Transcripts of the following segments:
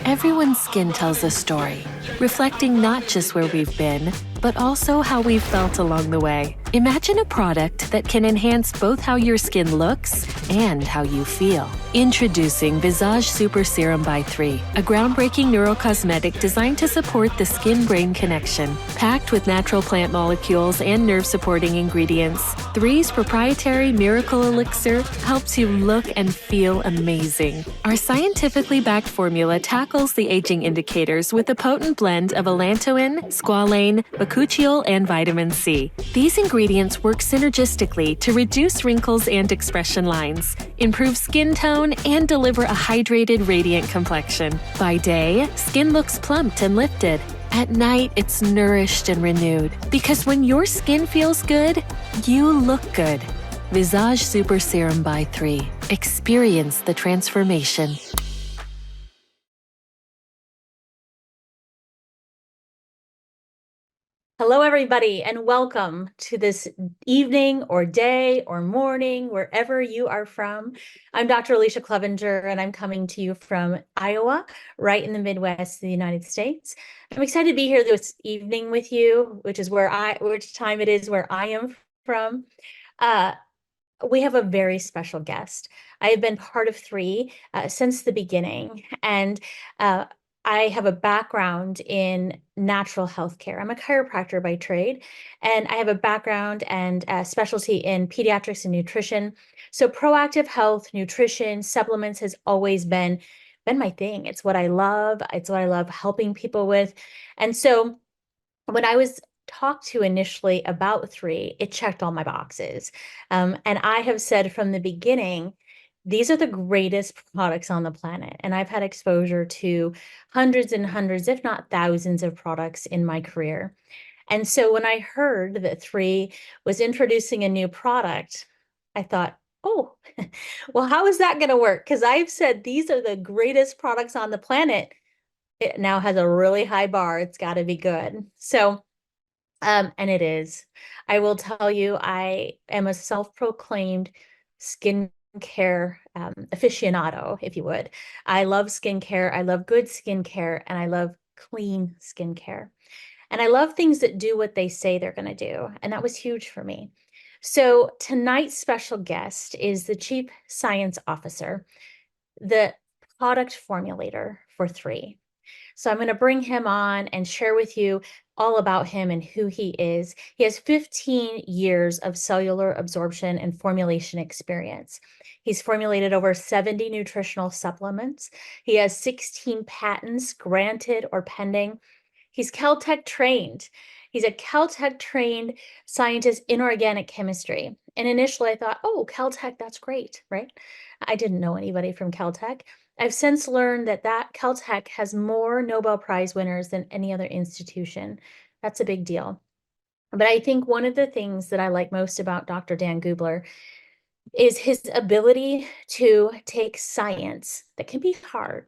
Everyone's skin tells a story, reflecting not just where we've been, but also how we've felt along the way. Imagine a product that can enhance both how your skin looks and how you feel. Introducing VISAGE Super Serum by 3, a groundbreaking neurocosmetic designed to support the skin-brain connection. Packed with natural plant molecules and nerve-supporting ingredients, 3's proprietary Miracle Elixir helps you look and feel amazing. Our scientifically backed formula tackles the aging indicators with a potent blend of allantoin, squalane, bakuchiol, and vitamin C. These ingredients work synergistically to reduce wrinkles and expression lines, improve skin tone, and deliver a hydrated, radiant complexion. By day, skin looks plumped and lifted. At night, it's nourished and renewed. Because when your skin feels good, you look good. VISAGE Super Serum by 3. Experience the transformation. Hello, everybody, and welcome to this evening or day or morning, wherever you are from. I'm Dr. Alicia Clevenger, and I'm coming to you from Iowa, right in the Midwest of the United States. I'm excited to be here this evening with you, which time it is where I am from. We have a very special guest. I have been part of 3 since the beginning, and I have a background in natural health care. I'm a chiropractor by trade, and I have a background and a specialty in pediatrics and nutrition. So proactive health, nutrition, supplements has always been my thing. It's what I love. It's what I love helping people with. And so when I was talked to initially about 3, it checked all my boxes. And I have said from the beginning, these are the greatest products on the planet. And I've had exposure to hundreds and hundreds, if not thousands of products in my career. And so when I heard that 3 was introducing a new product, I thought, oh, well, how is that going to work? Because I've said these are the greatest products on the planet. It now has a really high bar. It's got to be good. So, and it is. I will tell you, I am a self-proclaimed skincare aficionado, if you would. I love skincare. I love good skincare, and I love clean skincare. And I love things that do what they say they're going to do. And that was huge for me. So tonight's special guest is the Chief Science Officer, the product formulator for 3. So I'm going to bring him on and share with you all about him and who he is. He has 15 years of cellular absorption and formulation experience. He's formulated over 70 nutritional supplements. He has 16 patents granted or pending. He's Caltech trained. He's a Caltech trained scientist in organic chemistry. And initially I thought, oh, Caltech, that's great, right? I didn't know anybody from Caltech. I've since learned that Caltech has more Nobel Prize winners than any other institution. That's a big deal. But I think one of the things that I like most about Dr. Dan Gubler is his ability to take science that can be hard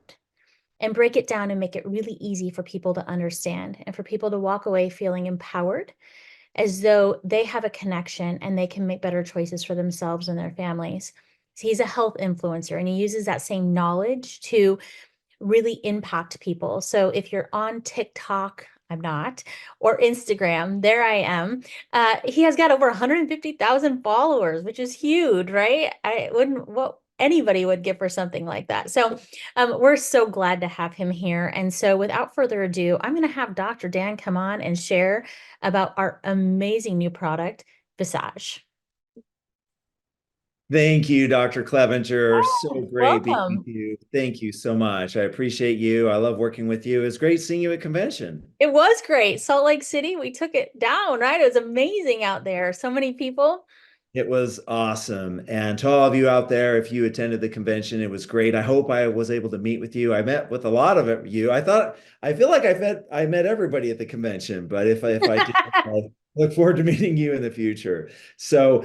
and break it down and make it really easy for people to understand and for people to walk away feeling empowered, as though they have a connection and they can make better choices for themselves and their families. He's a health influencer, and he uses that same knowledge to really impact people. So if you're on TikTok, I'm not, or Instagram, there I am. He has got over 150,000 followers, which is huge, right? I wouldn't, what anybody would give for something like that. So we're so glad to have him here. And so without further ado, I'm going to have Dr. Dan come on and share about our amazing new product, Visage. Thank you, Dr. Clevenger. So great being Welcome. with you. Thank you so much. I appreciate you. I love working with you. It's great seeing you at convention. It was great. Salt Lake City, we took it down, right? It was amazing out there. So many people. It was awesome. And to all of you out there, if you attended the convention, it was great. I hope I was able to meet with you. I met with a lot of you. I feel like I met everybody at the convention, but if I did, I look forward to meeting you in the future. So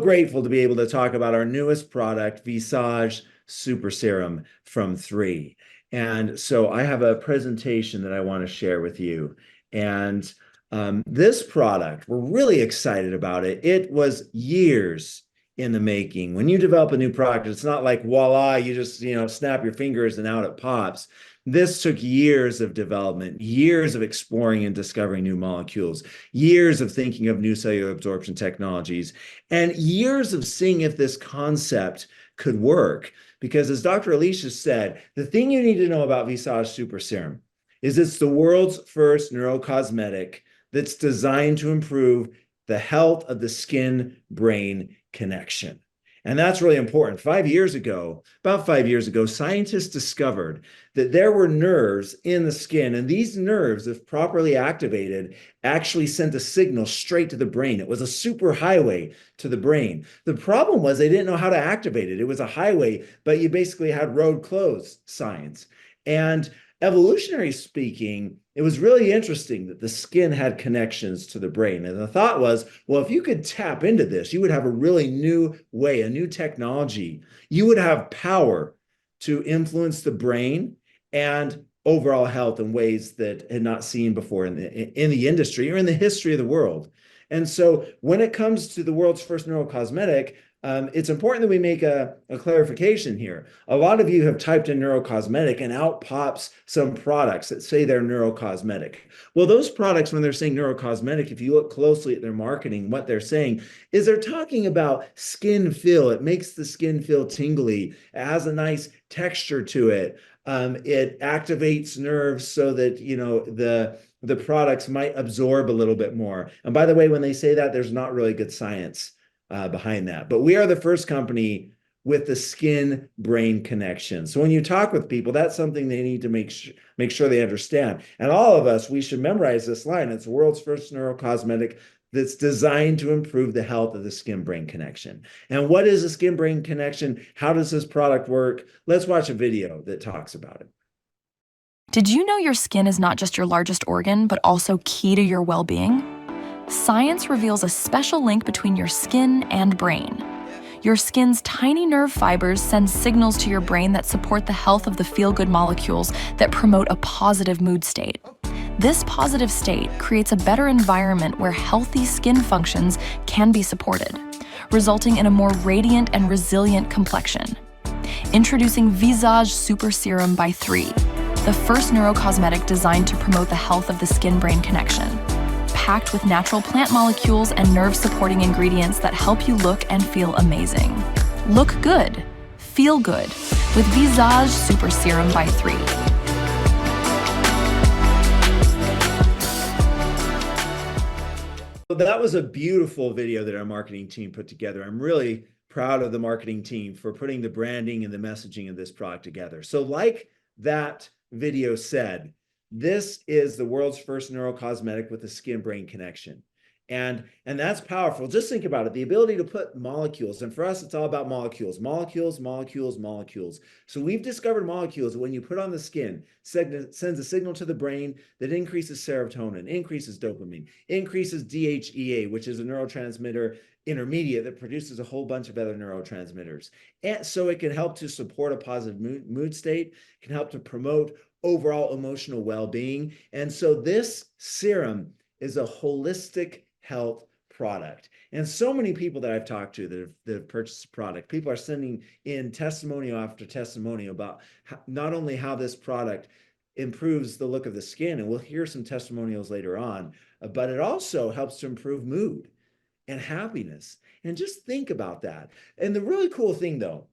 grateful to be able to talk about our newest product, VISAGE Super Serum from 3. And so I have a presentation that I want to share with you. And this product, we're really excited about it. It was years in the making. When you develop a new product, it's not like voila, you just snap your fingers and out it pops. This took years of development, years of exploring and discovering new molecules, years of thinking of new cellular absorption technologies, and years of seeing if this concept could work. Because as Dr. Alicia said, the thing you need to know about VISAGE Super Serum is it's the world's first neurocosmetic that's designed to improve the health of the skin-brain connection. And that's really important. About 5 years ago, scientists discovered that there were nerves in the skin, and these nerves, if properly activated, actually sent a signal straight to the brain. It was a super highway to the brain. The problem was they didn't know how to activate it. It was a highway, but you basically had road closed science. And evolutionary speaking, it was really interesting that the skin had connections to the brain. And the thought was, well, if you could tap into this, you would have a really new way, a new technology. You would have power to influence the brain and overall health in ways that had not seen before in the industry or in the history of the world. And so when it comes to the world's first neurocosmetic, it's important that we make a clarification here. A lot of you have typed in neurocosmetic and out pops some products that say they're neurocosmetic. Well, those products, when they're saying neurocosmetic, if you look closely at their marketing, what they're saying is they're talking about skin feel. It makes the skin feel tingly. It has a nice texture to it. It activates nerves so that, the products might absorb a little bit more. And by the way, when they say that, there's not really good science behind that. But we are the first company with the skin-brain connection. So when you talk with people, that's something they need to make sure they understand. And all of us, we should memorize this line. It's the world's first neurocosmetic that's designed to improve the health of the skin-brain connection. And what is a skin-brain connection? How does this product work? Let's watch a video that talks about it. Did you know your skin is not just your largest organ, but also key to your well-being? Science reveals a special link between your skin and brain. Your skin's tiny nerve fibers send signals to your brain that support the health of the feel-good molecules that promote a positive mood state. This positive state creates a better environment where healthy skin functions can be supported, resulting in a more radiant and resilient complexion. Introducing VISAGE Super Serum by 3, the first neurocosmetic designed to promote the health of the skin-brain connection. Packed with natural plant molecules and nerve-supporting ingredients that help you look and feel amazing. Look good, feel good, with VISAGE Super Serum by 3. So that was a beautiful video that our marketing team put together. I'm really proud of the marketing team for putting the branding and the messaging of this product together. So like that video said, this is the world's first neurocosmetic with a skin-brain connection. And that's powerful. Just think about it, the ability to put molecules, and for us, it's all about molecules. So we've discovered molecules that when you put on the skin, sends a signal to the brain that increases serotonin, increases dopamine, increases DHEA, which is a neurotransmitter intermediate that produces a whole bunch of other neurotransmitters. And so it can help to support a positive mood state, can help to promote overall emotional well-being. And so this serum is a holistic health product. And so many people that I've talked to that have purchased the product, people are sending in testimonial after testimonial about not only how this product improves the look of the skin, and we'll hear some testimonials later on, but it also helps to improve mood and happiness. And just think about that. And the really cool thing though,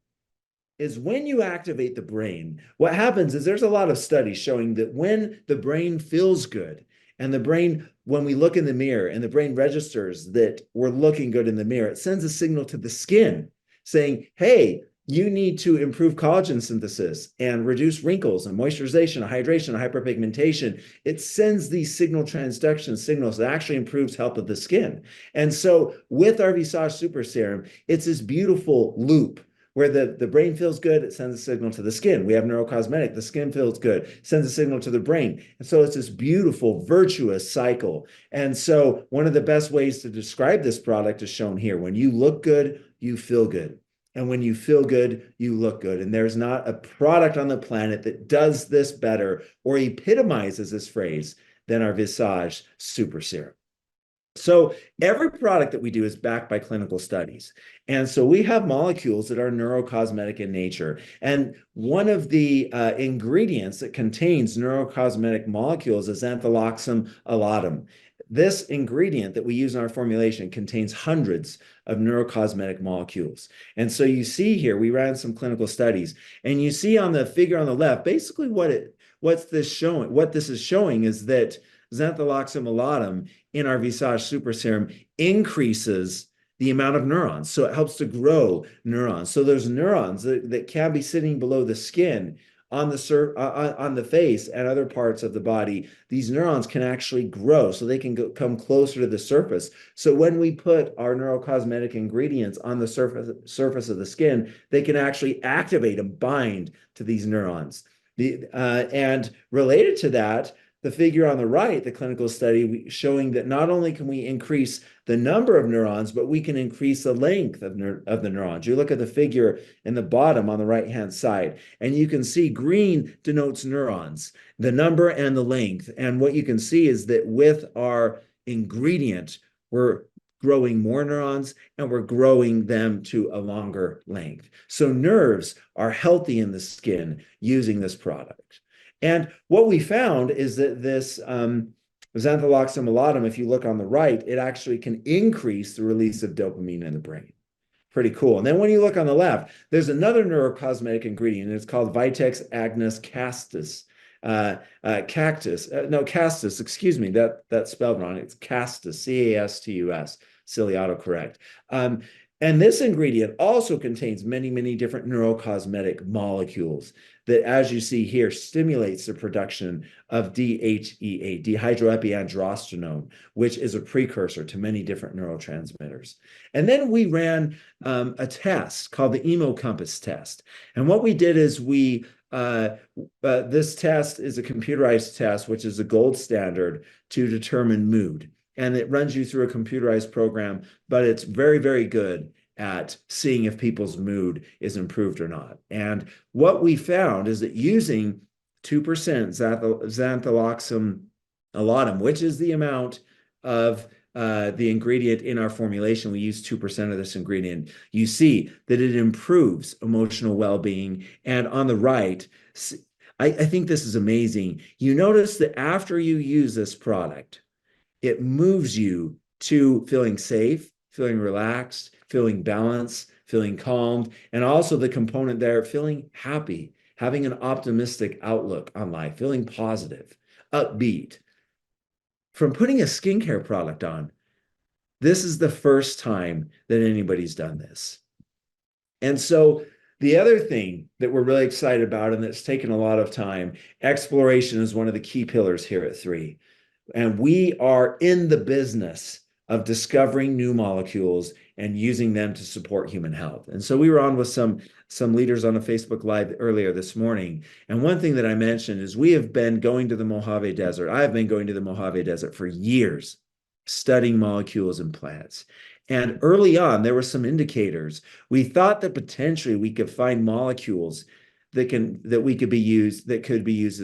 is when you activate the brain, what happens is there's a lot of studies showing that when the brain feels good and the brain, when we look in the mirror and the brain registers that we're looking good in the mirror, it sends a signal to the skin saying, hey, you need to improve collagen synthesis and reduce wrinkles and moisturization, hydration, hyperpigmentation. It sends these signal transduction signals that actually improves health of the skin. And so with our VISAGE Super Serum, it's this beautiful loop where the brain feels good, it sends a signal to the skin. We have neurocosmetic, the skin feels good, sends a signal to the brain. And so it's this beautiful, virtuous cycle. And so one of the best ways to describe this product is shown here. When you look good, you feel good. And when you feel good, you look good. And there's not a product on the planet that does this better or epitomizes this phrase than our VISAGE Super Serum. So every product that we do is backed by clinical studies. And so we have molecules that are neurocosmetic in nature. And one of the ingredients that contains neurocosmetic molecules is xantholoxum alatum. This ingredient that we use in our formulation contains hundreds of neurocosmetic molecules. And so you see here, we ran some clinical studies, and you see on the figure on the left, basically what this is showing is that xantholoxum alatum in our VISAGE super serum increases the amount of neurons. So it helps to grow neurons. So there's neurons that can be sitting below the skin on the face and other parts of the body. These neurons can actually grow so they can come closer to the surface. So when we put our neurocosmetic ingredients on the surface of the skin, they can actually activate and bind to these neurons. And related to that, the figure on the right, the clinical study showing that not only can we increase the number of neurons, but we can increase the length of the neurons. You look at the figure in the bottom on the right-hand side, and you can see green denotes neurons, the number and the length. And what you can see is that with our ingredient, we're growing more neurons and we're growing them to a longer length. So nerves are healthy in the skin using this product. And what we found is that this xantholoxum alatum, if you look on the right, it actually can increase the release of dopamine in the brain. Pretty cool. And then when you look on the left, there's another neurocosmetic ingredient. And it's called Vitex agnus castus. Castus, excuse me, that's spelled wrong. It's castus, C-A-S-T-U-S, silly autocorrect. And this ingredient also contains many, many different neurocosmetic molecules that, as you see here, stimulates the production of DHEA, dehydroepiandrosterone, which is a precursor to many different neurotransmitters. And then we ran a test called the EmoCompass test. And what we did is this test is a computerized test, which is a gold standard to determine mood. And it runs you through a computerized program, but it's very, very good at seeing if people's mood is improved or not. And what we found is that using 2% xantholoxum alatum, which is the amount of the ingredient in our formulation, we use 2% of this ingredient, you see that it improves emotional well-being. And on the right, I think this is amazing. You notice that after you use this product, it moves you to feeling safe, feeling relaxed, feeling balanced, feeling calmed, and also the component there, feeling happy, having an optimistic outlook on life, feeling positive, upbeat. From putting a skincare product on, this is the first time that anybody's done this. And so the other thing that we're really excited about, and that's taken a lot of time, exploration is one of the key pillars here at 3. And we are in the business of discovering new molecules and using them to support human health. And so we were on with some leaders on a Facebook Live earlier this morning. And one thing that I mentioned is we have been going to the Mojave Desert. I have been going to the Mojave Desert for years, studying molecules in plants. And early on, there were some indicators. We thought that potentially we could find molecules that could be used in a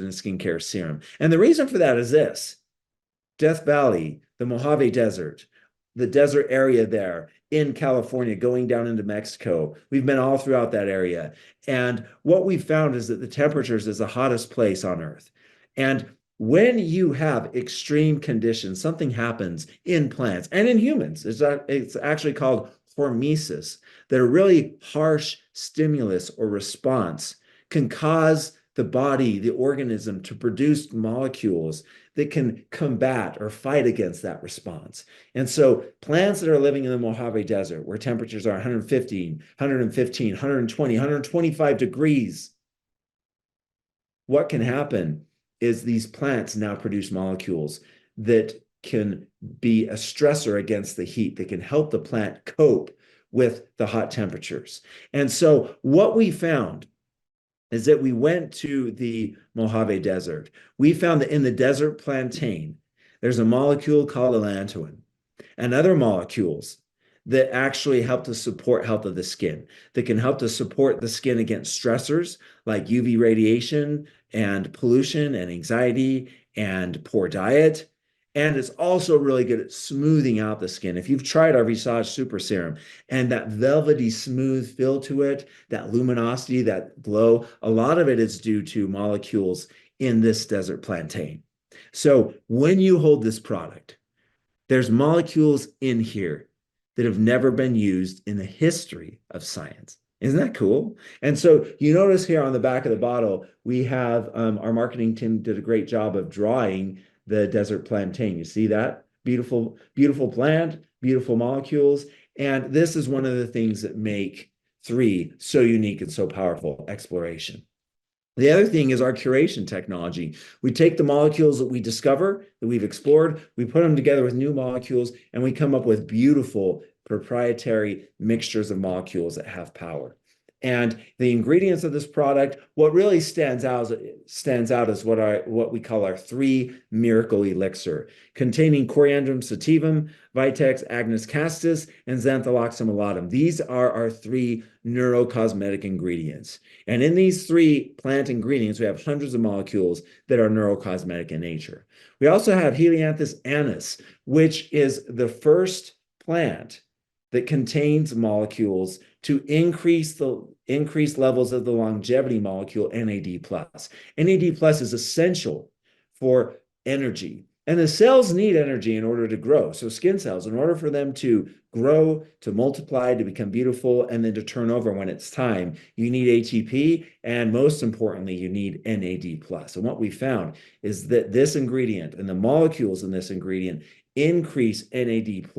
skincare serum. And the reason for that is this. Death Valley, the Mojave Desert, the desert area there in California, going down into Mexico. We've been all throughout that area. And what we found is that the temperatures is the hottest place on Earth. And when you have extreme conditions, something happens in plants and in humans. It's actually called hormesis, that a really harsh stimulus or response can cause the body, the organism, to produce molecules that can combat or fight against that response. And so plants that are living in the Mojave Desert, where temperatures are 115, 120, 125 degrees, what can happen is these plants now produce molecules that can be a stressor against the heat, that can help the plant cope with the hot temperatures. And so what we found is that we went to the Mojave Desert. We found that in the desert plantain, there's a molecule called allantoin and other molecules that actually help to support health of the skin, that can help to support the skin against stressors like UV radiation and pollution and anxiety and poor diet. And it's also really good at smoothing out the skin. If you've tried our VISAGE Super Serum and that velvety smooth feel to it, that luminosity, that glow, a lot of it is due to molecules in this desert plantain. So when you hold this product, there's molecules in here that have never been used in the history of science. Isn't that cool? And so you notice here on the back of the bottle, we have our marketing team did a great job of drawing the desert plantain. You see that? Beautiful, beautiful plant, beautiful molecules. And this is one of the things that make 3 so unique and so powerful: exploration. The other thing is our curation technology. We take the molecules that we discover, that we've explored, we put them together with new molecules, and we come up with beautiful proprietary mixtures of molecules that have power. And the ingredients of this product, what really stands out is what we call our 3 miracle elixir, containing Coriandrum sativum, Vitex agnus castus, and Xantholoxum alatum. These are our 3 neurocosmetic ingredients. And in these 3 plant ingredients, we have hundreds of molecules that are neurocosmetic in nature. We also have Helianthus annuus, which is the first plant that contains molecules to increase levels of the longevity molecule NAD+. NAD+ is essential for energy. And the cells need energy in order to grow. So skin cells, in order for them to grow, to multiply, to become beautiful, and then to turn over when it's time, you need ATP, and most importantly, you need NAD+. And what we found is that this ingredient and the molecules in this ingredient increase NAD+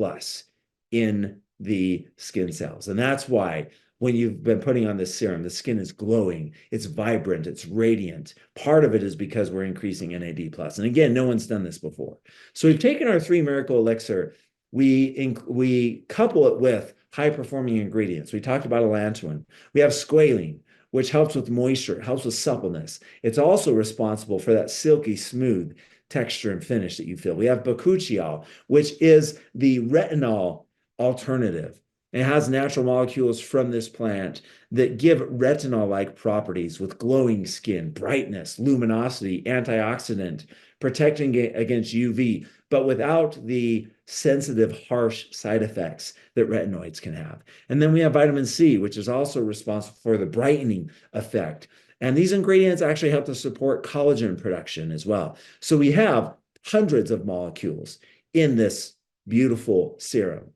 in the skin cells. And that's why when you've been putting on this serum, the skin is glowing, it's vibrant, it's radiant. Part of it is because we're increasing NAD+. And again, no one's done this before. So we've taken our 3 miracle elixir, we couple it with high-performing ingredients. We talked about allantoin. We have squalene, which helps with moisture, helps with suppleness. It's also responsible for that silky smooth texture and finish that you feel. We have bakuchiol, which is the retinol alternative. It has natural molecules from this plant that give retinol-like properties with glowing skin, brightness, luminosity, antioxidant, protecting against UV, but without the sensitive, harsh side effects that retinoids can have. And then we have vitamin C, which is also responsible for the brightening effect. And these ingredients actually help to support collagen production as well. So we have hundreds of molecules in this beautiful serum.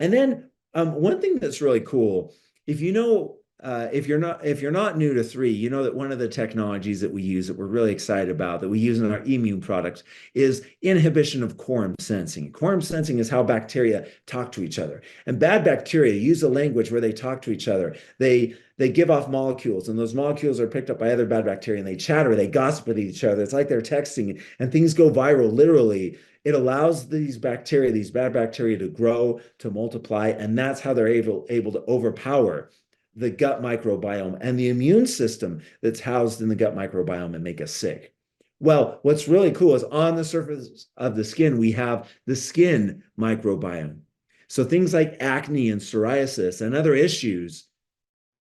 And then one thing that's really cool, if you're not new to 3, you know that one of the technologies that we use that we're really excited about, that we use in our immune products, is inhibition of quorum sensing. Quorum sensing is how bacteria talk to each other. And bad bacteria use a language where they talk to each other. They give off molecules, and those molecules are picked up by other bad bacteria, and they chatter, they gossip with each other. It's like they're texting, and things go viral, literally. It allows these bad bacteria to grow, to multiply, and that's how they're able to overpower the gut microbiome and the immune system that's housed in the gut microbiome and make us sick. Well, what's really cool is on the surface of the skin, we have the skin microbiome. So things like acne and psoriasis and other issues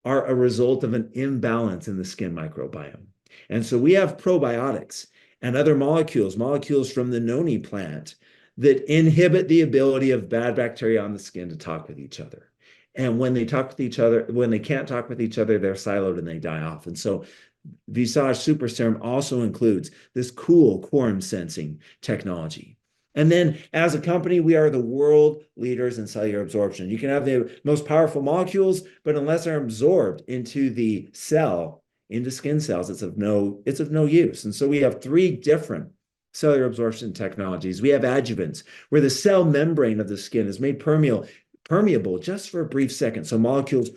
are a result of an imbalance in the skin microbiome. And so we have probiotics and other molecules from the noni plant that inhibit the ability of bad bacteria on the skin to talk with each other. And when they talk with each other, when they can't talk with each other, they're siloed and they die off. And so VISAGE Super Serum also includes this cool quorum sensing technology. And then as a company, we are the world leaders in cellular absorption. You can have the most powerful molecules, but unless they're absorbed into the cell, into skin cells, it's of no use. And so we have 3 different cellular absorption technologies. We have adjuvants, where the cell membrane of the skin is made permeable just for a brief second, so molecules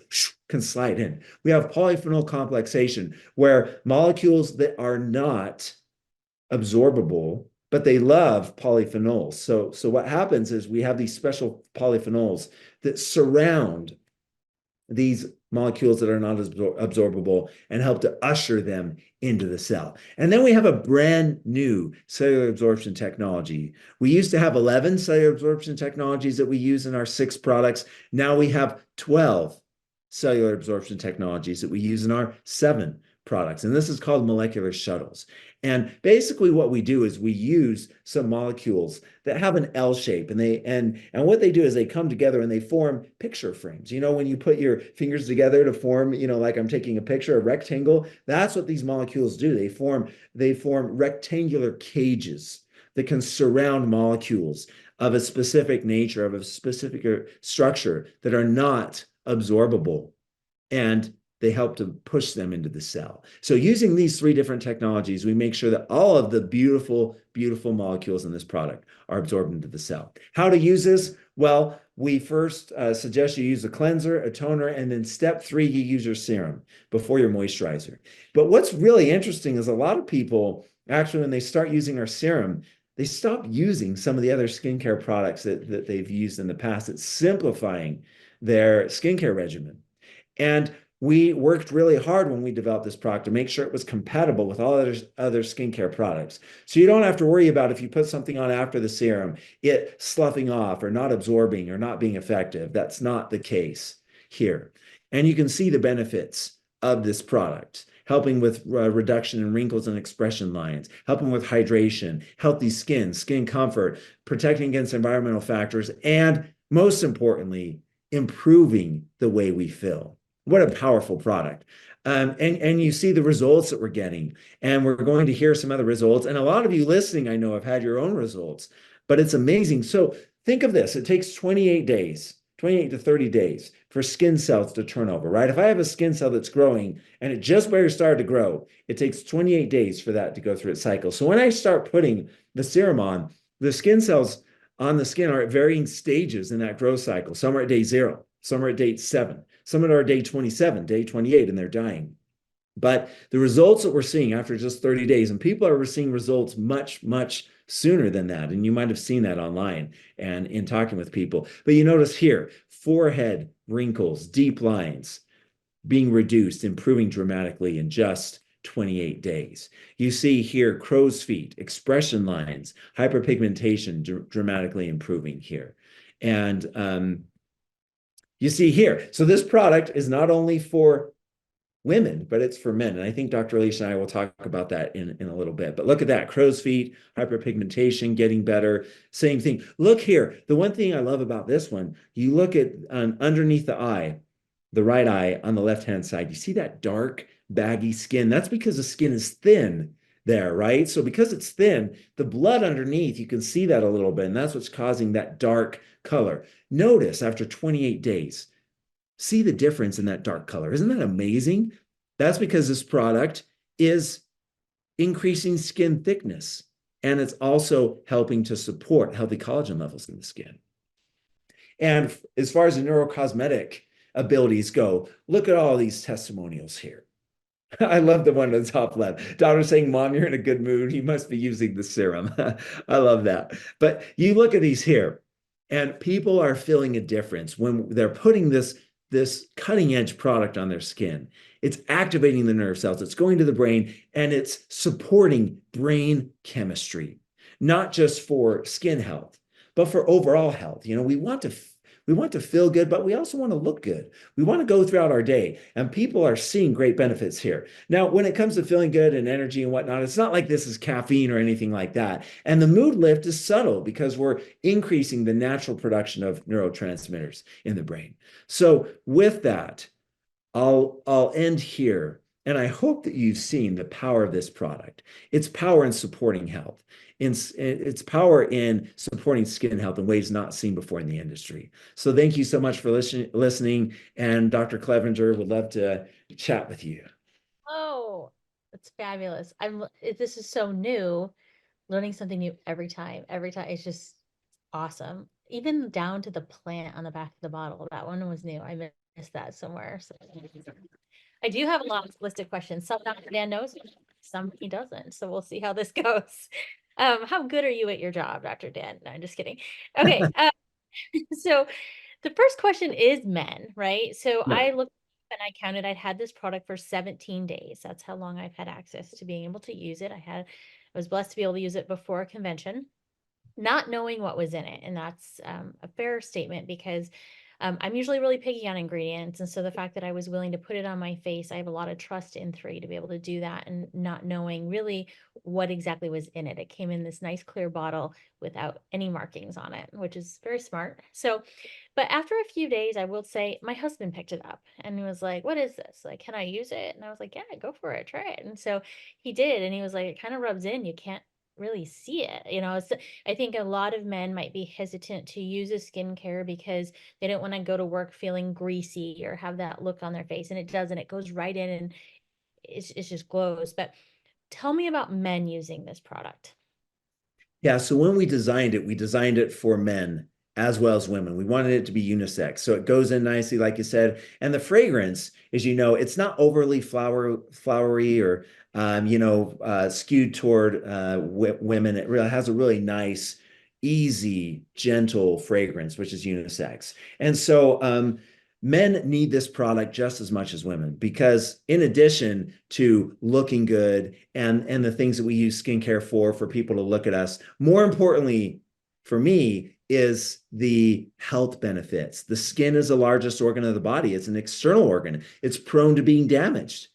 can slide in. We have polyphenol complexation, where molecules that are not absorbable, but they love polyphenols. So what happens is we have these special polyphenols that surround these molecules that are not absorbable and help to usher them into the cell. And then we have a brand new cellular absorption technology. We used to have 11 cellular absorption technologies that we use in our 6 products. Now we have 12 cellular absorption technologies that we use in our 7 products. And this is called molecular shuttles. And basically what we do is we use some molecules that have an L shape, and what they do is they come together and they form picture frames. You know, when you put your fingers together to form, you know, like I'm taking a picture, a rectangle, that's what these molecules do. They form rectangular cages that can surround molecules of a specific nature, of a specific structure that are not absorbable, and they help to push them into the cell. So using these 3 different technologies, we make sure that all of the beautiful, beautiful molecules in this product are absorbed into the cell. How to use this? Well, we first suggest you use a cleanser, a toner, and then step 3, you use your serum before your moisturizer. But what's really interesting is a lot of people, actually, when they start using our serum, they stop using some of the other skincare products that they've used in the past. It's simplifying their skincare regimen. And we worked really hard when we developed this product to make sure it was compatible with all other skincare products. So you don't have to worry about if you put something on after the serum, it sloughing off or not absorbing or not being effective. That's not the case here. And you can see the benefits of this product, helping with reduction in wrinkles and expression lines, helping with hydration, healthy skin, skin comfort, protecting against environmental factors, and most importantly, improving the way we feel. What a powerful product. And you see the results that we're getting. And we're going to hear some other results. And a lot of you listening, I know, have had your own results. But it's amazing. So think of this. It takes 28 days, 28 to 30 days for skin cells to turn over, right? If I have a skin cell that's growing and it just barely started to grow, it takes 28 days for that to go through its cycle. So when I start putting the serum on, the skin cells on the skin are at varying stages in that growth cycle. Some are at day 0, some are at day 7. Some are day 27, day 28, and they're dying. But the results that we're seeing after just 30 days, and people are seeing results much, much sooner than that. And you might have seen that online and in talking with people. But you notice here, forehead wrinkles, deep lines being reduced, improving dramatically in just 28 days. You see here crow's feet, expression lines, hyperpigmentation dramatically improving here. And you see here, so this product is not only for women, but it's for men. And I think Dr. Alicia and I will talk about that in a little bit. But look at that, crow's feet, hyperpigmentation, getting better, same thing. Look here, the one thing I love about this one, you look at underneath the eye, the right eye on the left-hand side, you see that dark, baggy skin? That's because the skin is thin there, right? So because it's thin, the blood underneath, you can see that a little bit, and that's what's causing that dark color. Notice after 28 days, see the difference in that dark color. Isn't that amazing? That's because this product is increasing skin thickness, and it's also helping to support healthy collagen levels in the skin. And as far as the neurocosmetic abilities go, look at all these testimonials here. I love the one on the top left. Daughter saying, Mom, you're in a good mood. You must be using the serum. I love that. But you look at these here, and people are feeling a difference when they're putting this cutting edge product on their skin. It's activating the nerve cells. It's going to the brain, and it's supporting brain chemistry, not just for skin health, but for overall health. You know, we want to feel good, but we also want to look good. We want to go throughout our day, and people are seeing great benefits here. Now, when it comes to feeling good and energy and whatnot, it's not like this is caffeine or anything like that. And the mood lift is subtle because we're increasing the natural production of neurotransmitters in the brain. So with that, I'll end here. And I hope that you've seen the power of this product. Its power in supporting health. Its power in supporting skin health in ways not seen before in the industry. So thank you so much for listening. And Dr. Clevenger would love to chat with you. Oh, that's fabulous. This is so new, learning something new every time. It's just awesome. Even down to the plant on the back of the bottle. That one was new. I missed that somewhere. So I do have a lot of list of questions. Some Dr. Dan knows, some he doesn't. So we'll see how this goes. How good are you at your job, Dr. Dan? No, I'm just kidding. Okay. So the first question is men, right? So No. I looked and I counted, I'd had this product for 17 days. That's how long I've had access to being able to use it. I was blessed to be able to use it before a convention, not knowing what was in it. And that's a fair statement because I'm usually really picky on ingredients. And so the fact that I was willing to put it on my face, I have a lot of trust in 3 to be able to do that and not knowing really what exactly was in it. It came in this nice clear bottle without any markings on it, which is very smart. So, but after a few days, I will say my husband picked it up and he was like, "What is this? Like, can I use it?" And I was like, "Yeah, go for it, try it." And so he did. And he was like, "It kind of rubs in. You can't really see it." I think a lot of men might be hesitant to use a skincare because they don't want to go to work feeling greasy or have that look on their face. And it doesn't. It goes right in and it just glows. But tell me about men using this product. Yeah, so when we designed it for men as well as women. We wanted it to be unisex. So it goes in nicely, like you said. And the fragrance, as you know, it's not overly flowery or skewed toward women. It really has a really nice, easy, gentle fragrance, which is unisex. And so men need this product just as much as women because in addition to looking good and the things that we use skincare for people to look at us, more importantly for me is the health benefits. The skin is the largest organ of the body. It's an external organ. It's prone to being damaged.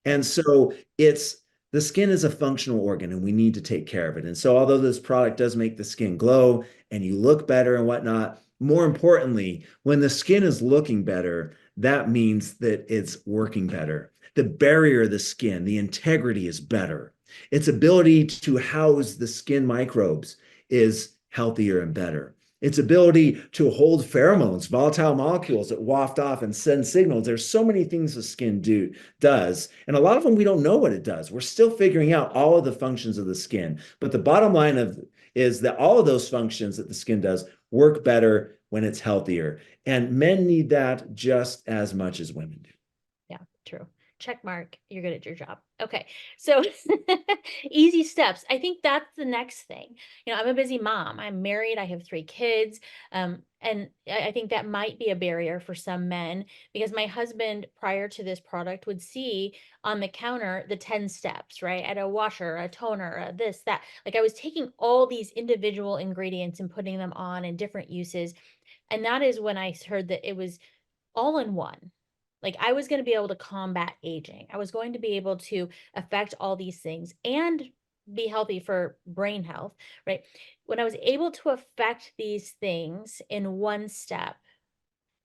And so the skin is a functional organ and we need to take care of it. And so although this product does make the skin glow and you look better and whatnot, more importantly, when the skin is looking better, that means that it's working better. The barrier of the skin, the integrity is better. Its ability to house the skin microbes is healthier and better. Its ability to hold pheromones, volatile molecules that waft off and send signals. There's so many things the skin does, and a lot of them we don't know what it does. We're still figuring out all of the functions of the skin. But the bottom line is that all of those functions that the skin does work better when it's healthier. And men need that just as much as women do. Yeah, true. Check mark, you're good at your job. Okay, so easy steps. I think that's the next thing. I'm a busy mom. I'm married. I have 3 kids. And I think that might be a barrier for some men because my husband, prior to this product, would see on the counter the 10 steps, right? At a washer, a toner, this, that. Like I was taking all these individual ingredients and putting them on in different uses. And that is when I heard that it was all in one. Like I was going to be able to combat aging. I was going to be able to affect all these things and be healthy for brain health, right? When I was able to affect these things in one step,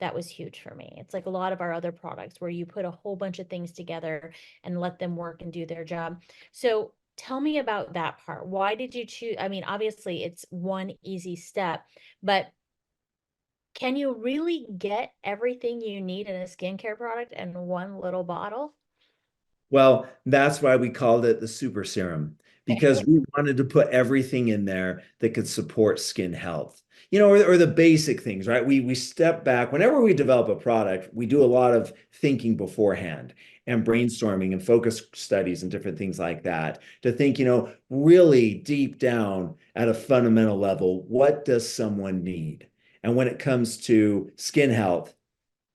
that was huge for me. It's like a lot of our other products where you put a whole bunch of things together and let them work and do their job. So tell me about that part. Why did you choose? I mean, obviously it's one easy step, but can you really get everything you need in a skincare product in one little bottle? Well, that's why we called it the super serum, because we wanted to put everything in there that could support skin health. Or the basic things, right? We step back. Whenever we develop a product, we do a lot of thinking beforehand and brainstorming and focus studies and different things like that to think, really deep down at a fundamental level, what does someone need? And when it comes to skin health,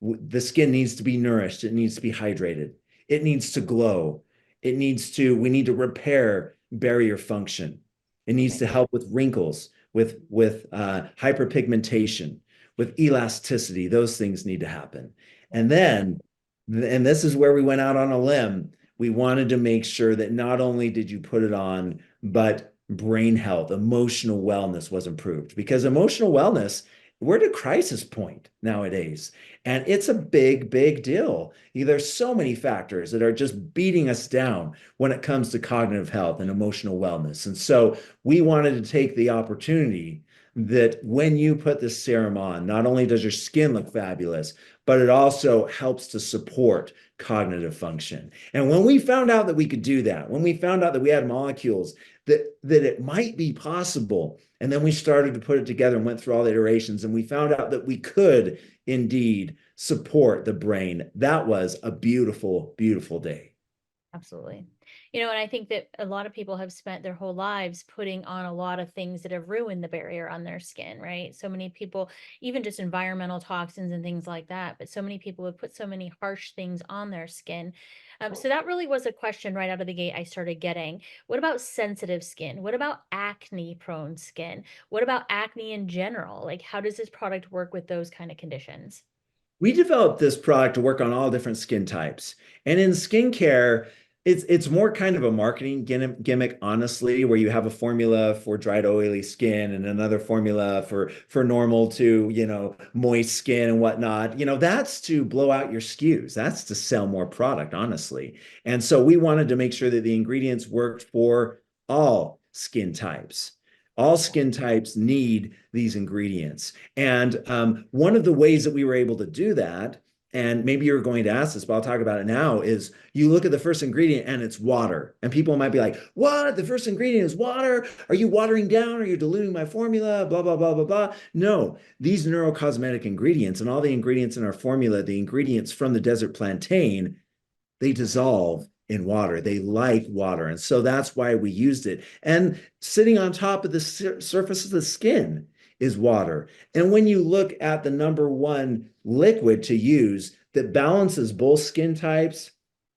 the skin needs to be nourished. It needs to be hydrated. It needs to glow. We need to repair barrier function. It needs to help with wrinkles, with hyperpigmentation, with elasticity. Those things need to happen. And this is where we went out on a limb. We wanted to make sure that not only did you put it on, but brain health, emotional wellness was improved because emotional wellness, we're at a crisis point nowadays. And it's a big, big deal. There's so many factors that are just beating us down when it comes to cognitive health and emotional wellness. And so we wanted to take the opportunity that when you put this serum on, not only does your skin look fabulous, but it also helps to support cognitive function. And when we found out that we could do that, when we found out that we had molecules that it might be possible, and then we started to put it together and went through all the iterations, and we found out that we could indeed support the brain. That was a beautiful, beautiful day. Absolutely. And I think that a lot of people have spent their whole lives putting on a lot of things that have ruined the barrier on their skin, right? So many people, even just environmental toxins and things like that, but so many people have put so many harsh things on their skin. So that really was a question right out of the gate I started getting. What about sensitive skin? What about acne prone skin? What about acne in general? Like, how does this product work with those kind of conditions? We developed this product to work on all different skin types. And in skincare, it's more kind of a marketing gimmick, honestly, where you have a formula for dried, oily skin and another formula for normal to, moist skin and whatnot. That's to blow out your SKUs. That's to sell more product, honestly. And so we wanted to make sure that the ingredients worked for all skin types. All skin types need these ingredients. And one of the ways that we were able to do that, and maybe you're going to ask this, but I'll talk about it now, is you look at the first ingredient and it's water. And people might be like, what? The first ingredient is water? Are you watering down? Are you diluting my formula? Blah, blah, blah, blah, blah. No, these neurocosmetic ingredients and all the ingredients in our formula, the ingredients from the desert plantain, they dissolve in water. They like water. And so that's why we used it. And sitting on top of the surface of the skin is water. And when you look at the number one liquid to use that balances both skin types,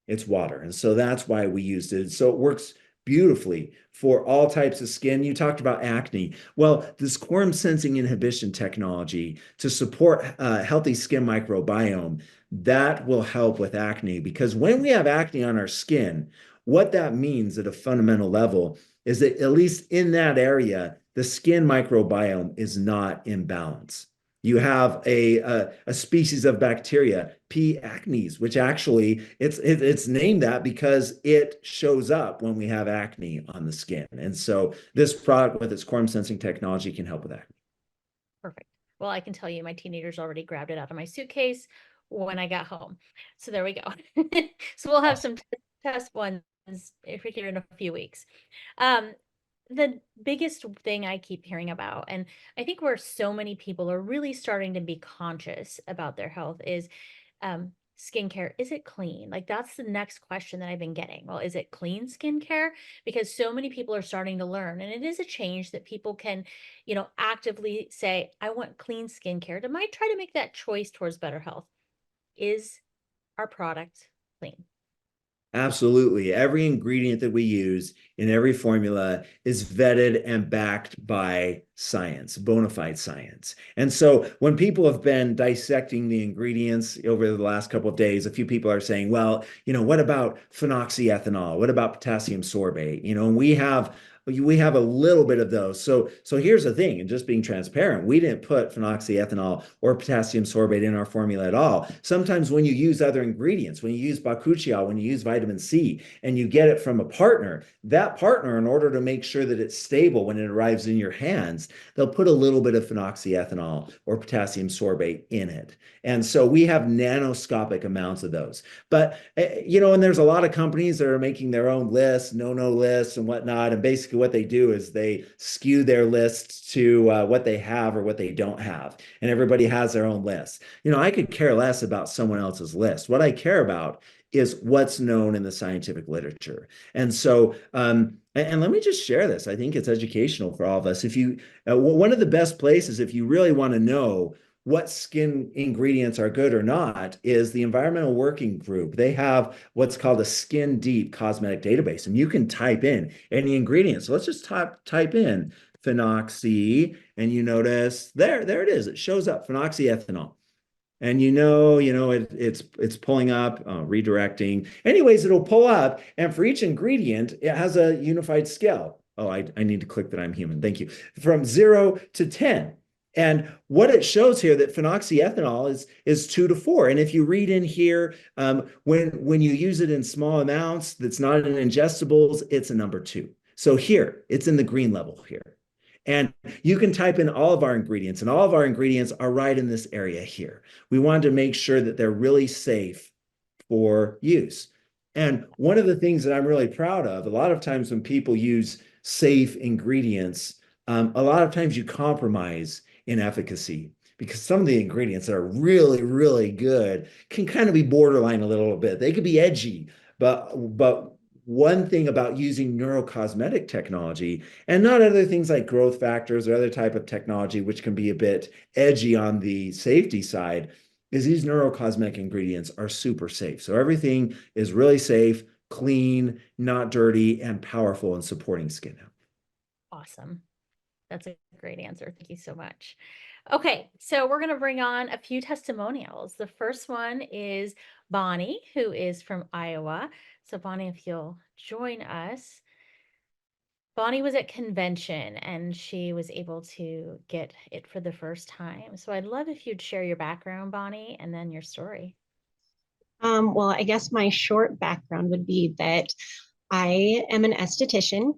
it's water. And so that's why we used it. So it works beautifully for all types of skin. You talked about acne. Well, this quorum sensing inhibition technology to support healthy skin microbiome, that will help with acne, because when we have acne on our skin, what that means at a fundamental level is that at least in that area, the skin microbiome is not in balance. You have a species of bacteria, P. acnes, which actually it's named that because it shows up when we have acne on the skin. And so this product with its quorum sensing technology can help with acne. Perfect. Well, I can tell you my teenagers already grabbed it out of my suitcase when I got home. So there we go. So we'll have some test ones here in a few weeks. The biggest thing I keep hearing about, and I think where so many people are really starting to be conscious about their health, is skincare. Is it clean? Like, that's the next question that I've been getting. Well, is it clean skincare? Because so many people are starting to learn, and it is a change that people can, actively say, I want clean skincare. To might try to make that choice towards better health. Is our product clean? Absolutely. Every ingredient that we use in every formula is vetted and backed by science, bona fide science. And so when people have been dissecting the ingredients over the last couple of days, a few people are saying, well, what about phenoxyethanol? What about potassium sorbate? And we have a little bit of those. So here's the thing, and just being transparent, we didn't put phenoxyethanol or potassium sorbate in our formula at all. Sometimes when you use other ingredients, when you use bakuchiol, when you use vitamin C, and you get it from a partner, that partner, in order to make sure that it's stable when it arrives in your hands, they'll put a little bit of phenoxyethanol or potassium sorbate in it. And so we have nanoscopic amounts of those. But, and there's a lot of companies that are making their own lists, no lists and whatnot. And basically what they do is they skew their lists to what they have or what they don't have. And everybody has their own list. I could care less about someone else's list. What I care about is what's known in the scientific literature. And so, and let me just share this. I think it's educational for all of us. If you, one of the best places, if you really want to know what skin ingredients are good or not, is the Environmental Working Group. They have what's called a skin deep cosmetic database, and you can type in any ingredients. So let's just type in phenoxy, and you notice there it is. It shows up, phenoxyethanol. And it's pulling up, redirecting. Anyways, it'll pull up, and for each ingredient, it has a unified scale. Oh, I need to click that I'm human. Thank you. From 0 to 10. And what it shows here, that phenoxyethanol is 2 to 4. And if you read in here, when you use it in small amounts, that's not in ingestibles, it's a number 2. So here, it's in the green level here. And you can type in all of our ingredients, and all of our ingredients are right in this area here. We wanted to make sure that they're really safe for use. And one of the things that I'm really proud of, a lot of times when people use safe ingredients, a lot of times you compromise in efficacy, because some of the ingredients that are really, really good can kind of be borderline a little bit. They could be edgy, but one thing about using neurocosmetic technology and not other things like growth factors or other type of technology, which can be a bit edgy on the safety side, is these neurocosmetic ingredients are super safe. So everything is really safe, clean, not dirty, and powerful in supporting skin health. Awesome. That's a great answer. Thank you so much. Okay, so we're going to bring on a few testimonials. The first one is Bonnie, who is from Iowa. So Bonnie, if you'll join us. Bonnie was at convention and she was able to get it for the first time. So I'd love if you'd share your background, Bonnie, and then your story. Well, I guess my short background would be that I am an esthetician.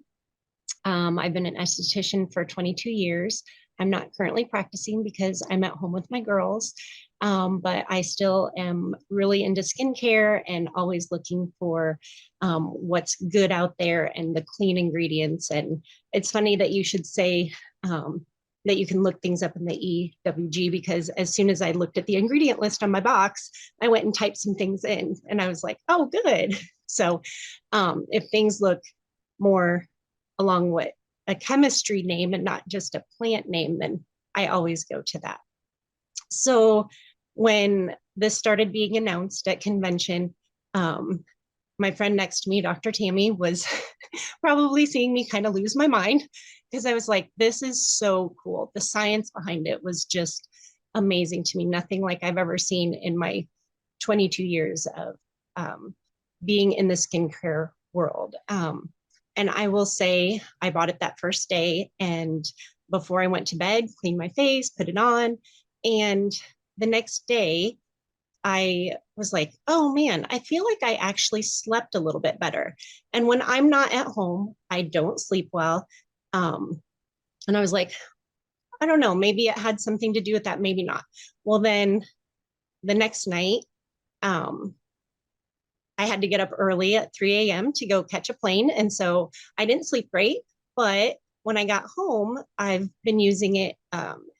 I've been an esthetician for 22 years. I'm not currently practicing because I'm at home with my girls, but I still am really into skincare and always looking for what's good out there and the clean ingredients. And it's funny that you should say that you can look things up in the EWG, because as soon as I looked at the ingredient list on my box, I went and typed some things in and I was like, oh, good. So if things look more along what a chemistry name and not just a plant name, then I always go to that. So when this started being announced at convention, my friend next to me, Dr. Tammy, was probably seeing me kind of lose my mind, because I was like, this is so cool. The science behind it was just amazing to me. Nothing like I've ever seen in my 22 years of being in the skincare world. And I will say I bought it that first day, and before I went to bed, cleaned my face, put it on. And the next day I was like, oh man, I feel like I actually slept a little bit better. And when I'm not at home, I don't sleep well. And I was like, I don't know, maybe it had something to do with that, maybe not. Well, then the next night, I had to get up early at 3 a.m. to go catch a plane. And so I didn't sleep great, but when I got home, I've been using it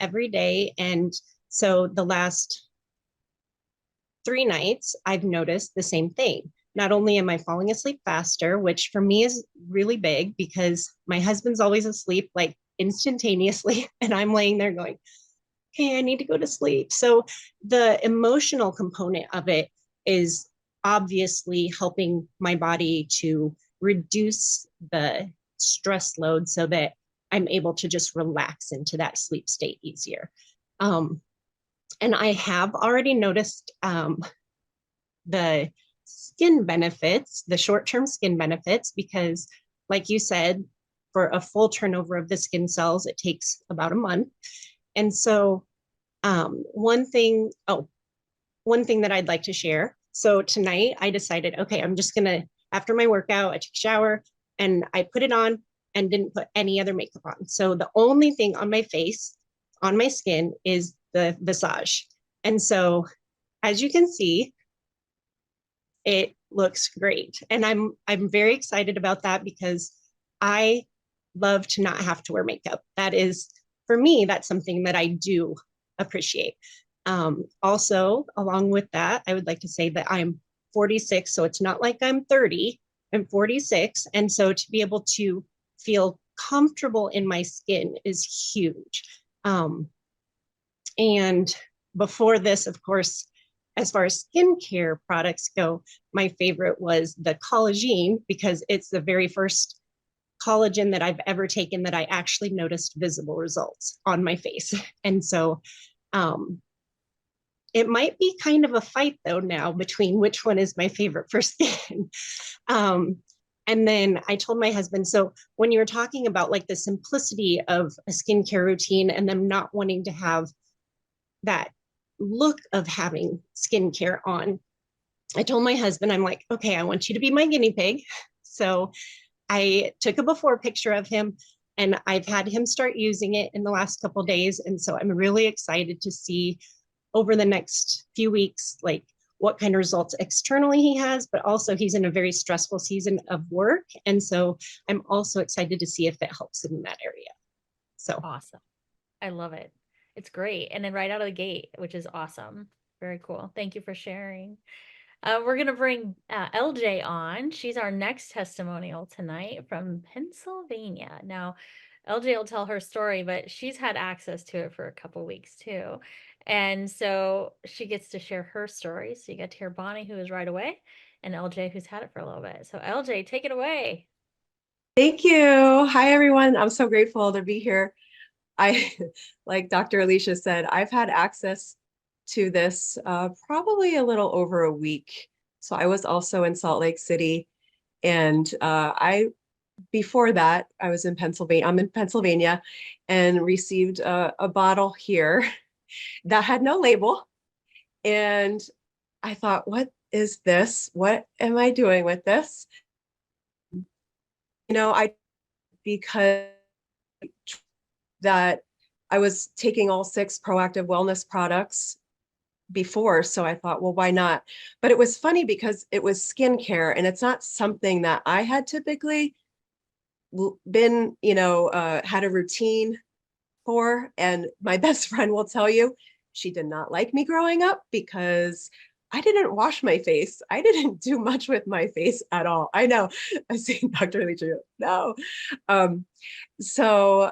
every day. And so the last 3 nights, I've noticed the same thing. Not only am I falling asleep faster, which for me is really big because my husband's always asleep like instantaneously, and I'm laying there going, okay, I need to go to sleep. So the emotional component of it is obviously helping my body to reduce the stress load so that I'm able to just relax into that sleep state easier. And I have already noticed the skin benefits, the short-term skin benefits, because like you said, for a full turnover of the skin cells, it takes about a month. And so one thing that I'd like to share. So tonight I decided, okay, I'm just gonna, after my workout, I took a shower and I put it on and didn't put any other makeup on. So the only thing on my face, on my skin, is the VISAGE. And so as you can see, it looks great. And I'm very excited about that because I love to not have to wear makeup. That is, for me, that's something that I do appreciate. Also, along with that, I would like to say that I'm 46, so it's not like I'm 30, I'm 46. And so to be able to feel comfortable in my skin is huge. And before this, of course, as far as skincare products go, my favorite was the collagen, because it's the very first collagen that I've ever taken that I actually noticed visible results on my face. And so it might be kind of a fight though now between which one is my favorite for skin. And then I told my husband, so when you were talking about like the simplicity of a skincare routine and them not wanting to have that look of having skincare on, I told my husband, I'm like, okay, I want you to be my guinea pig. So I took a before picture of him and I've had him start using it in the last couple of days. And so I'm really excited to see over the next few weeks, like what kind of results externally he has, but also he's in a very stressful season of work. And so I'm also excited to see if it helps him in that area. So awesome. I love it. It's great. And then right out of the gate, which is awesome. Very cool. Thank you for sharing. We're going to bring LJ on. She's our next testimonial tonight from Pennsylvania. Now, LJ will tell her story, but she's had access to it for a couple weeks too. And so she gets to share her story. So you get to hear Bonnie, who is right away, and LJ, who's had it for a little bit. So LJ, take it away. Thank you. Hi, everyone. I'm so grateful to be here. Like Dr. Alicia said, I've had access to this probably a little over a week. So I was also in Salt Lake City, and before that, I was in Pennsylvania. I'm in Pennsylvania, and received a bottle here that had no label. And I thought, what is this? What am I doing with this? Because that I was taking all 6 proactive wellness products before. So I thought, well, why not? But it was funny because it was skincare, and it's not something that I had typically been, had a routine for. And my best friend will tell you, she did not like me growing up because I didn't wash my face. I didn't do much with my face at all. I know. I see Dr. Alicia. No. So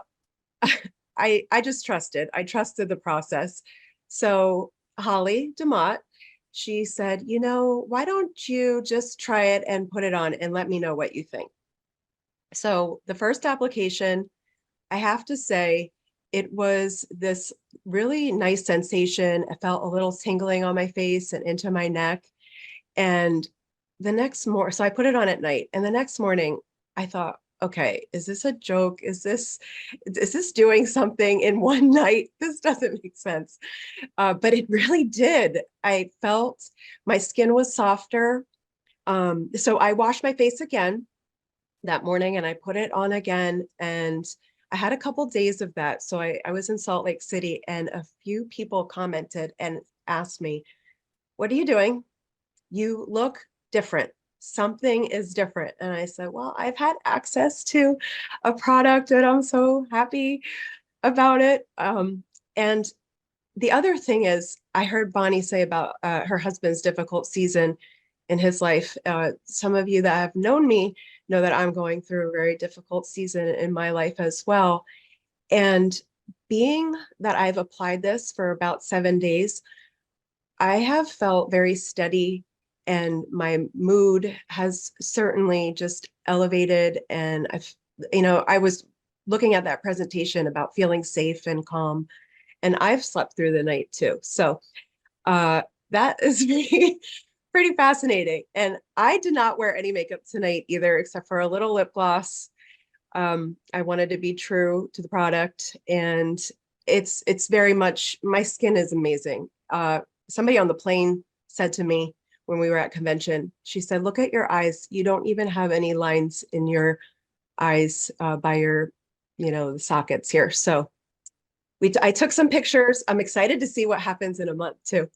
I just trusted. I trusted the process. So Holly DeMott, she said, why don't you just try it and put it on and let me know what you think? So the first application, I have to say, it was this really nice sensation. I felt a little tingling on my face and into my neck. And so I put it on at night. And the next morning, I thought, okay, is this a joke? Is this doing something in one night? This doesn't make sense. But it really did. I felt my skin was softer. So I washed my face again that morning, and I put it on again. And I had a couple days of that. So I was in Salt Lake City, and a few people commented and asked me, what are you doing? You look different. Something is different. And I said, well, I've had access to a product and I'm so happy about it. And the other thing is, I heard Bonnie say about her husband's difficult season in his life. Some of you that have known me know that I'm going through a very difficult season in my life as well. And being that I've applied this for about 7 days, I have felt very steady, and my mood has certainly just elevated. And I was looking at that presentation about feeling safe and calm, and I've slept through the night too. So that is pretty fascinating. And I did not wear any makeup tonight either, except for a little lip gloss. I wanted to be true to the product, and it's very much, my skin is amazing. Somebody on the plane said to me when we were at convention, she said, look at your eyes. You don't even have any lines in your eyes by your, the sockets here. So I took some pictures. I'm excited to see what happens in a month too.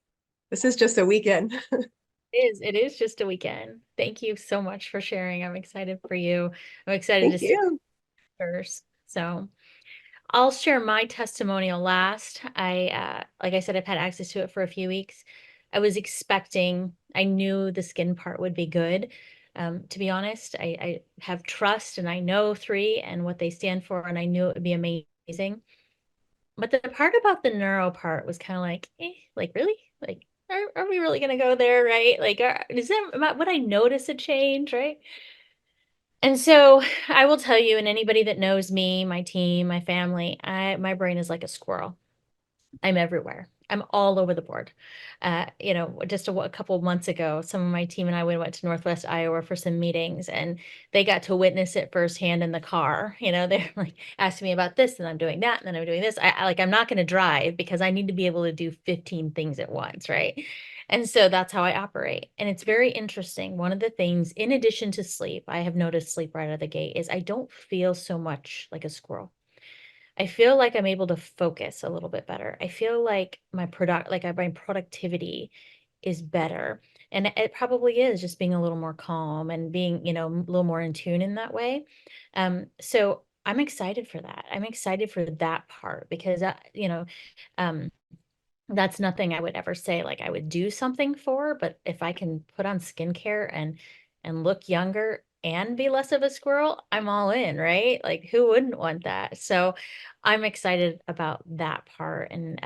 This is just a weekend. It is just a weekend. Thank you so much for sharing. I'm excited for you. I'm excited to see first. So I'll share my testimonial last. Like I said, I've had access to it for a few weeks. I knew the skin part would be good. To be honest, I have trust, and I know 3 and what they stand for, and I knew it would be amazing. But the part about the neuro part was kind of like, really? Like, are we really going to go there, right? Like, would I notice a change, right? And so I will tell you, and anybody that knows me, my team, my family, my brain is like a squirrel. I'm everywhere. I'm all over the board. Just a couple of months ago, some of my team and I went to Northwest Iowa for some meetings, and they got to witness it firsthand in the car. They're like asking me about this, and I'm doing that, and then I'm doing this. I'm not going to drive because I need to be able to do 15 things at once, right? And so that's how I operate. And it's very interesting. One of the things, in addition to sleep, I have noticed sleep right out of the gate, is I don't feel so much like a squirrel. I feel like I'm able to focus a little bit better. I feel like my productivity is better. And it probably is just being a little more calm and being, a little more in tune in that way. So I'm excited for that. I'm excited for that part because, um, that's nothing I would ever say like I would do something for, but if I can put on skincare and look younger and be less of a squirrel, I'm all in, right? Like who wouldn't want that? So I'm excited about that part and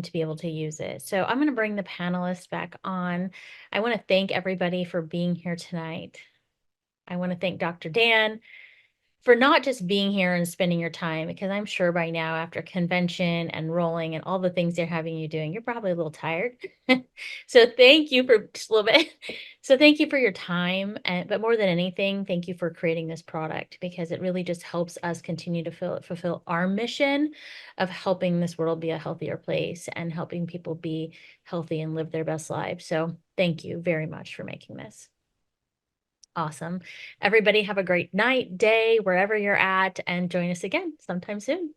to be able to use it. So I'm going to bring the panelists back on. I want to thank everybody for being here tonight. I want to thank Dr. Dan for not just being here and spending your time, because I'm sure by now after convention and rolling and all the things they're having you doing, you're probably a little tired. So thank you for just a little bit. So thank you for your time. But more than anything, thank you for creating this product, because it really just helps us continue to fulfill our mission of helping this world be a healthier place and helping people be healthy and live their best lives. So thank you very much for making this. Awesome. Everybody have a great night, day, wherever you're at, and join us again sometime soon.